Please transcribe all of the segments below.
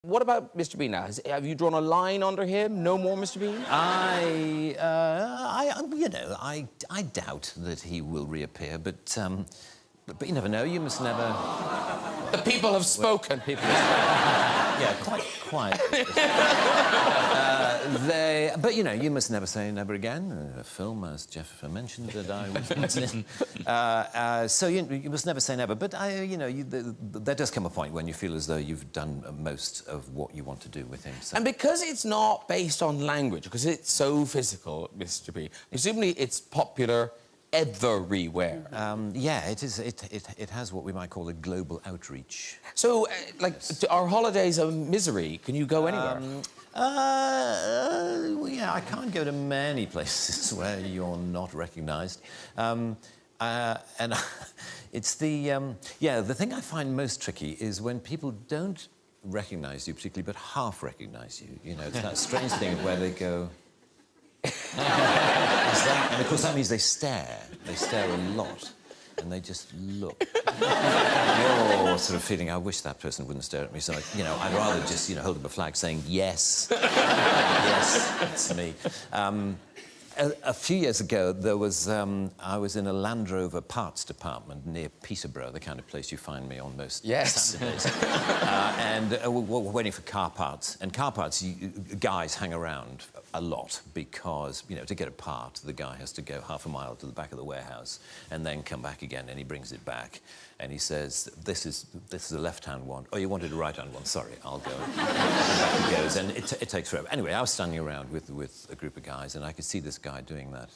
What about Mr. Bean now? Have you drawn a line under him? No more Mr. Bean? You know, I doubt that he will reappear, but you never know. You must never... The people have spoken. People have spoken. Yeah, quite. But, you know, you must never say never again. A film, as Jeff mentioned, that I was in. So you must never say never. But, you know, there does come a point when you feel as though you've done most of what you want to do with him. So. And because it's not based on language, because it's so physical, Mr. Bean, presumably it's popular everywhere. Yeah, it is. It has what we might call a global outreach. So, like, are holidays a misery? Can you go anywhere? Well, yeah, I can't go to many places where you're not recognised. And it's the... yeah, the thing I find most tricky is when people don't recognise you particularly, but half recognise you. You know, it's that strange thing where they go... And of course that means they stare. They stare a lot, and they just look. You're sort of feeling, I wish that person wouldn't stare at me. So, you know, I'd rather just, you know, hold up a flag saying yes, yes, it's me. A few years ago, there was I was in a Land Rover parts department near Peterborough, the kind of place you find me on most Saturdays. And we're waiting for car parts. And car parts, guys hang around a lot because, you know, to get a part, the guy has to go half a mile to the back of the warehouse and then come back again, and he brings it back. And he says, this is a left-hand one. Oh, you wanted a right-hand one? Sorry, I'll go. And back he goes, and it takes forever. Anyway, I was standing around with a group of guys, and I could see this guy doing that.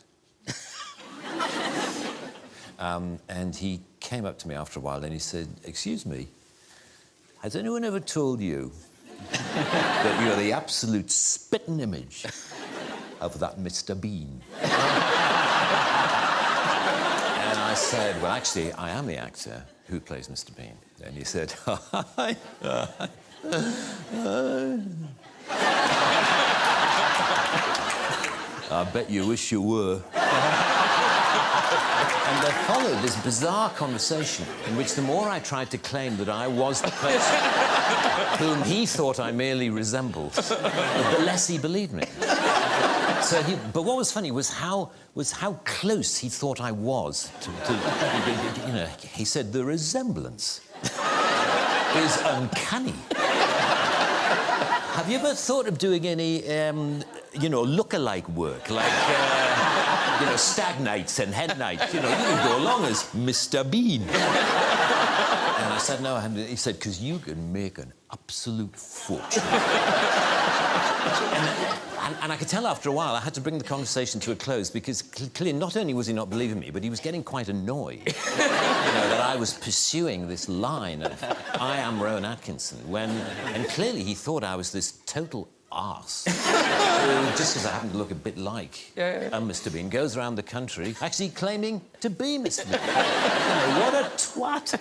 And he came up to me after a while, and he said, "Excuse me, has anyone ever told you that you're the absolute spitting image of that Mr. Bean?" And I said, "Well, actually, I am the actor who plays Mr. Bean." And he said, "I bet you wish you were." And there followed this bizarre conversation in which the more I tried to claim that I was the person whom he thought I merely resembled, the less he believed me. So but what was funny was how close he thought I was to you know, he said the resemblance is uncanny. Have you ever thought of doing any, you know, look-alike work, like, you know, stag nights and head nights? You know, you can go along as Mr. Bean. And I said, no, I haven't. He said, because you can make an absolute fortune. And I could tell after a while I had to bring the conversation to a close because clearly not only was he not believing me, but he was getting quite annoyed, you know, that I was pursuing this line of I am Rowan Atkinson and clearly he thought I was this total arse. Just because I happen to look a bit like Mr. Bean, goes around the country actually claiming to be Mr. Bean. You know, what a twat.